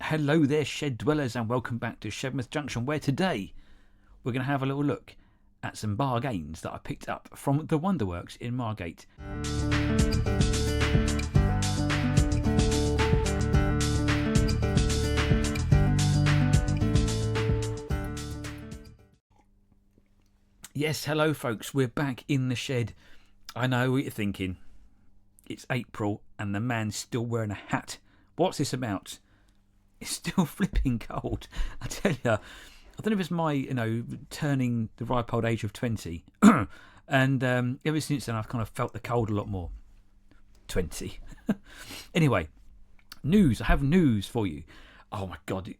Hello there, shed dwellers, and welcome back to Shedmouth Junction, where today we're going to have a little look at some bargains that I picked up from the Wonderworks in Margate. Yes, hello folks, we're back in the shed. I know what you're thinking. It's April and the man's still wearing a hat. What's this about? It's still flipping cold. I tell you, I don't know if it's my, turning the ripe old age of 20. And ever since then, I've kind of felt the cold a lot more. 20. Anyway, news. I have news for you. Oh my God.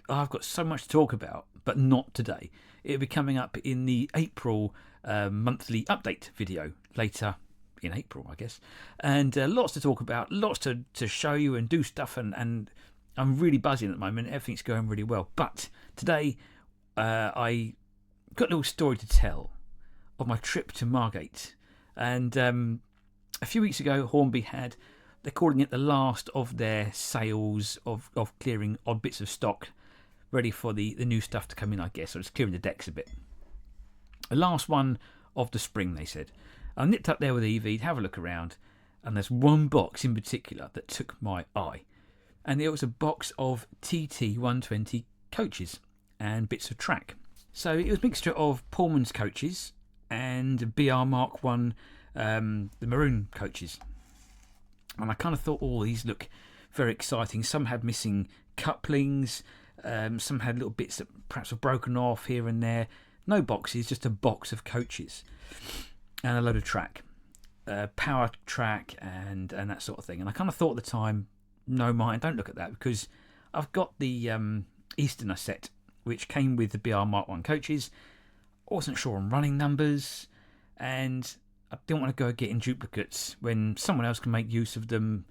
I've got so much to talk about, but not today. It'll be coming up in the April monthly update video later in April, I guess. And lots to talk about, lots to show you and do stuff. And I'm really buzzing at the moment. Everything's going really well. But today, I got a little story to tell of my trip to Margate. And a few weeks ago, Hornby they're calling it the last of their sales of clearing odd bits of stock, ready for the new stuff to come in, I guess. So it's clearing the decks a bit. The last one of the spring, they said. I nipped up there with Evie to have a look around. And there's one box in particular that took my eye. And it was a box of TT 120 coaches and bits of track. So it was a mixture of Pullman's coaches and BR Mark 1, the maroon coaches. And I kind of thought, these look very exciting. Some had missing couplings, some had little bits that perhaps were broken off here and there. No boxes, just a box of coaches and a load of track, power track and that sort of thing. And I kind of thought at the time, no mind, don't look at that, because I've got the Easterner set, which came with the BR Mark 1 coaches. I wasn't sure on running numbers, and I didn't want to go getting duplicates when someone else can make use of them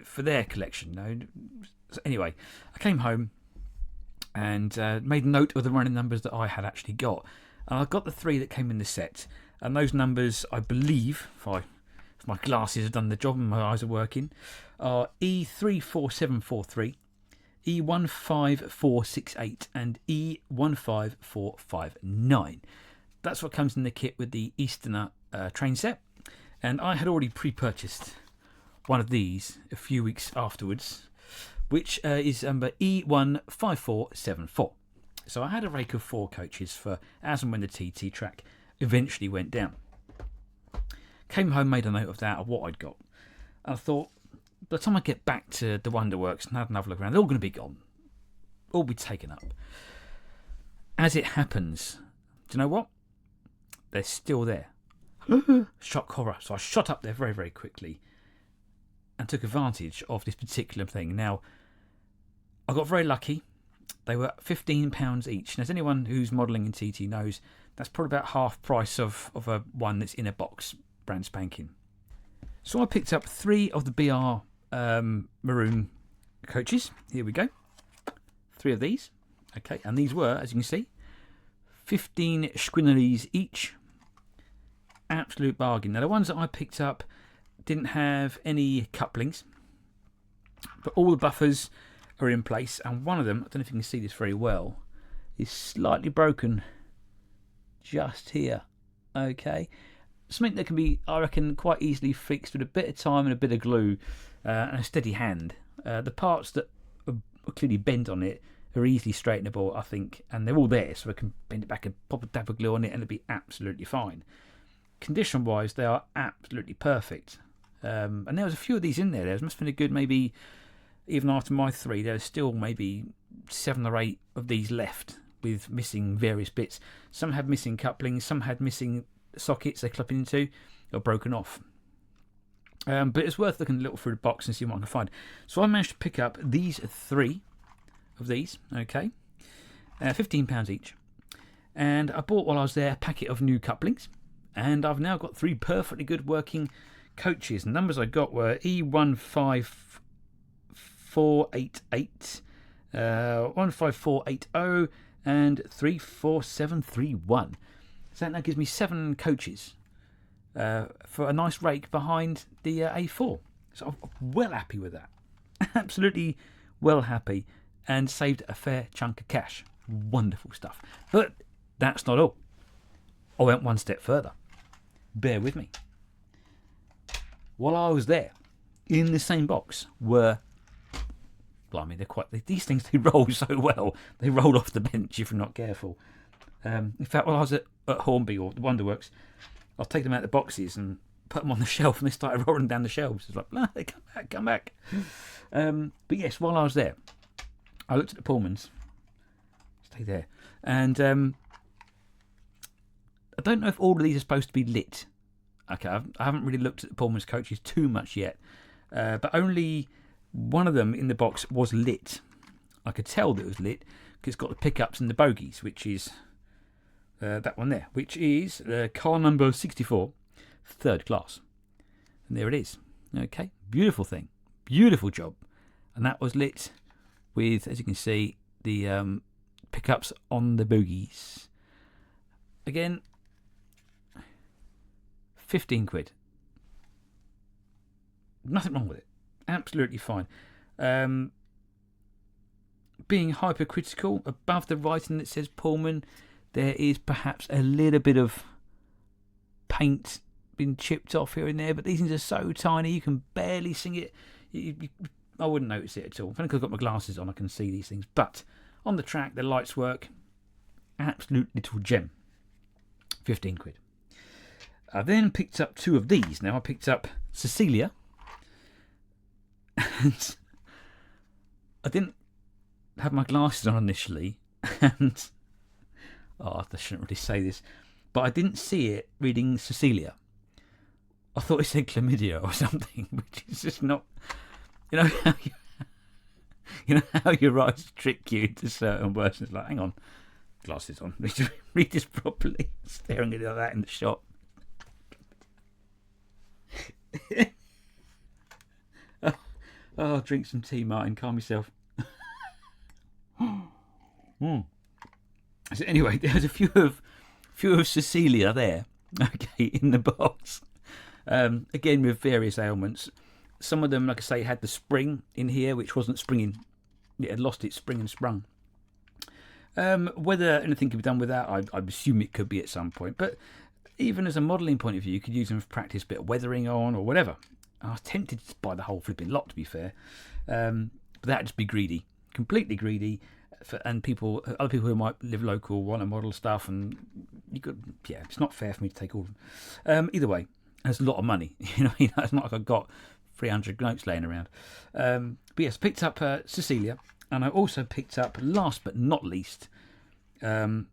for their collection. So anyway, I came home and made note of the running numbers that I had actually got. And I got the 3 that came in the set, and those numbers, I believe, if my glasses have done the job and my eyes are working, are E34743, E15468 and E15459. That's what comes in the kit with the Easterner train set. And I had already pre-purchased one of these a few weeks afterwards, which is number E15474. So I had a rake of 4 coaches for as and when the TT track eventually went down. Came home, made a note of that, of what I'd got. And I thought, by the time I get back to the Wonderworks and have another look around, they're all going to be gone. All be taken up. As it happens, do you know what? They're still there. Shock horror. So I shot up there very, very quickly and took advantage of this particular thing. Now, I got very lucky. They were £15 each. And as anyone who's modelling in TT knows, that's probably about half price of a one that's in a box, brand spanking. So I picked up 3 of the BR maroon coaches. Here we go. 3 of these. Okay, and these were, as you can see, 15 squinneries each. Absolute bargain. Now, the ones that I picked up didn't have any couplings, but all the buffers are in place, and one of them, I don't know if you can see this very well, is slightly broken just here. Okay, something that can be, I reckon, quite easily fixed with a bit of time and a bit of glue and a steady hand. The parts that are clearly bent on it are easily straightenable, I think, and they're all there, so I can bend it back and pop a dab of glue on it and it'll be absolutely fine. Condition wise, they are absolutely perfect. And there was a few of these in there. There must have been a good, maybe even after my 3, there's still maybe 7 or 8 of these left with missing various bits. Some had missing couplings, some had missing sockets they clip into or broken off. But it's worth looking a little through the box and see what I can find. So I managed to pick up these 3 of these, okay, £15 each. And I bought, while I was there, a packet of new couplings. And I've now got 3 perfectly good working coaches. The numbers I got were E15488, 15480, and 34731. So that now gives me 7 coaches for a nice rake behind the A4. So I'm well happy with that. Absolutely well happy, and saved a fair chunk of cash. Wonderful stuff. But that's not all. I went one step further. Bear with me. While I was there, in the same box were, blimey, these things, they roll so well. They roll off the bench if you're not careful. In fact, while I was at Hornby or the Wonderworks, I'll take them out of the boxes and put them on the shelf, and they started rolling down the shelves. It's like, nah, come back. But yes, while I was there, I looked at the Pullmans. Stay there. And I don't know if all of these are supposed to be lit. Okay, I haven't really looked at the Pullman's coaches too much yet. But only one of them in the box was lit. I could tell that it was lit because it's got the pickups and the bogies, which is that one there, which is car number 64, third class. And there it is. Okay, beautiful thing. Beautiful job. And that was lit with, as you can see, the pickups on the bogies. Again, 15 quid. Nothing wrong with it. Absolutely fine. Being hypercritical, above the writing that says Pullman, there is perhaps a little bit of paint been chipped off here and there, but these things are so tiny you can barely see it. I wouldn't notice it at all. If I've got my glasses on, I can see these things. But on the track, the lights work. Absolute little gem. 15 quid. I then picked up two of these. Now I picked up Cecilia. And I didn't have my glasses on initially. And I shouldn't really say this, but I didn't see it reading Cecilia. I thought it said chlamydia or something, which is just not. You know how your eyes trick you into certain words. It's like, hang on, glasses on. Read this properly. Staring at that in the shop. Oh, drink some tea, Martin. Calm yourself. So anyway, there's a few of Cecilia there. Okay, in the box. Again, with various ailments. Some of them, like I say, had the spring in here, which wasn't springing. It had lost its spring and sprung. Whether anything could be done with that, I assume it could be at some point. But even as a modelling point of view, you could use them for practice, a bit of weathering on or whatever. I was tempted to buy the whole flipping lot, to be fair. But that'd just be greedy. Completely greedy. And other people who might live local want to model stuff, and you could, it's not fair for me to take all of them. Either way, it's a lot of money. It's not like I've got 300 notes laying around. But yes, picked up Cecilia, and I also picked up, last but not least, can't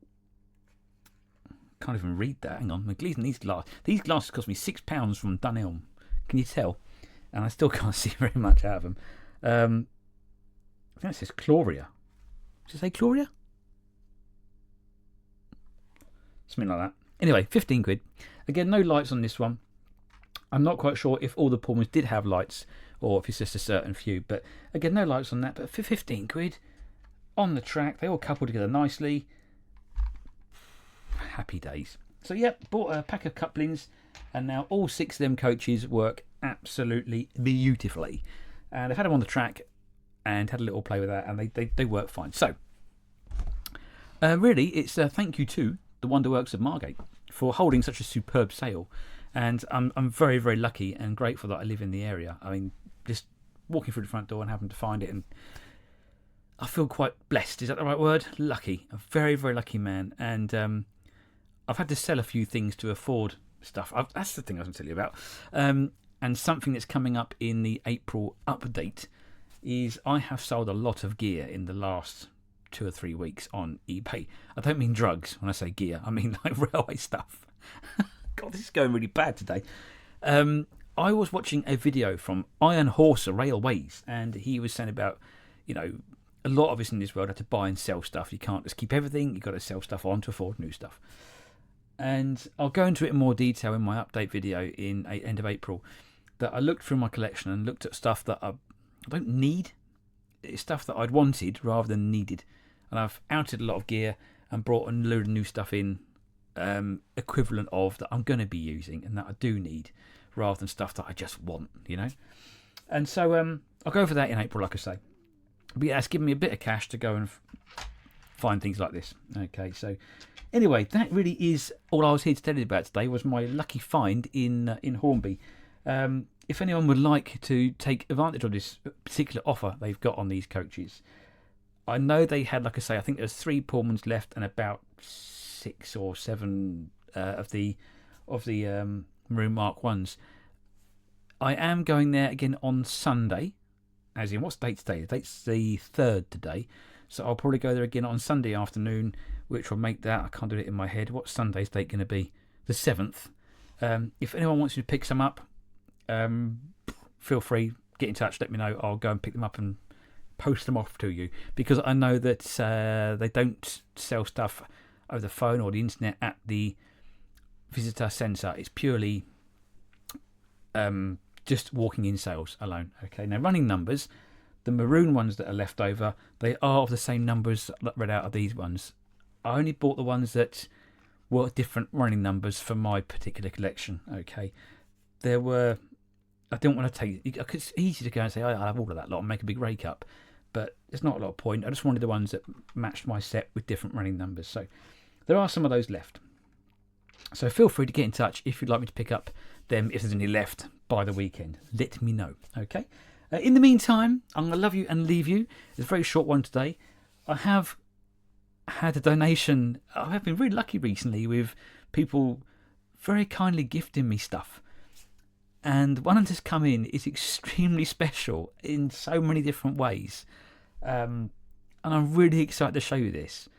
even read that. Hang on, these glasses cost me £6 from Dunelm. Can you tell? And I still can't see very much out of them. I think it says Chloria. Does it say Chloria? Something like that. Anyway, 15 quid. Again, no lights on this one. I'm not quite sure if all the Pullmans did have lights or if it's just a certain few. But again, no lights on that. But for 15 quid on the track, they all coupled together nicely. Happy days. So, bought a pack of couplings. And now all 6 of them coaches work absolutely beautifully. And I've had them on the track and had a little play with that, and they work fine. So, really, it's a thank you to the Wonderworks of Margate for holding such a superb sale. And I'm very, very lucky and grateful that I live in the area. I mean, just walking through the front door and having to find it, and I feel quite blessed. Is that the right word? Lucky. A very, very lucky man. And I've had to sell a few things to afford stuff. That's the thing I was going to tell you about. And something that's coming up in the April update is I have sold a lot of gear in the last 2 or 3 weeks on eBay. I don't mean drugs when I say gear. I mean like railway stuff. God, this is going really bad today. I was watching a video from Iron Horse Railways, and he was saying about, a lot of us in this world have to buy and sell stuff. You can't just keep everything. You've got to sell stuff on to afford new stuff. And I'll go into it in more detail in my update video in end of April. That I looked through my collection and looked at stuff that I don't need. It's stuff that I'd wanted rather than needed. And I've outed a lot of gear and brought a load of new stuff in, equivalent of that I'm going to be using and that I do need, rather than stuff that I just want, And so I'll go over that in April, like I say. But yeah, it's given me a bit of cash to go and find things like this. Okay, so anyway, that really is all I was here to tell you about today. Was my lucky find in Hornby. If anyone would like to take advantage of this particular offer they've got on these coaches, I know they had, like I say, I think there's 3 Pullmans left and about 6 or 7 of the Maroon Mark 1s. I am going there again on Sunday, as in, what's the date today? The date's the 3rd today, so I'll probably go there again on Sunday afternoon, which will make that, I can't do it in my head, what's Sunday's date going to be? The 7th. If anyone wants you to pick some up, feel free, get in touch, let me know. I'll go and pick them up and post them off to you, because I know that they don't sell stuff over the phone or the internet at the visitor centre. It's purely just walking in sales alone. Okay, now running numbers, the maroon ones that are left over, they are of the same numbers that read out of these ones. I only bought the ones that were different running numbers for my particular collection. Okay, there were, I didn't want to take, it's easy to go and say, I'll have all of that lot and make a big rake up, but there's not a lot of point. I just wanted the ones that matched my set with different running numbers. So there are some of those left. So feel free to get in touch if you'd like me to pick up them, if there's any left by the weekend. Let me know, okay? In the meantime, I'm going to love you and leave you. It's a very short one today. I have had a donation. I have been really lucky recently with people very kindly gifting me stuff. And one that's come in is extremely special in so many different ways. And I'm really excited to show you this.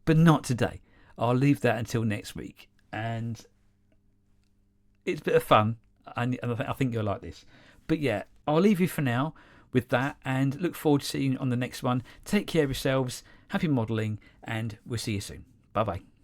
But not today. I'll leave that until next week. And it's a bit of fun. And I think you'll like this. But yeah, I'll leave you for now with that. And look forward to seeing you on the next one. Take care of yourselves. Happy modelling. And we'll see you soon. Bye-bye.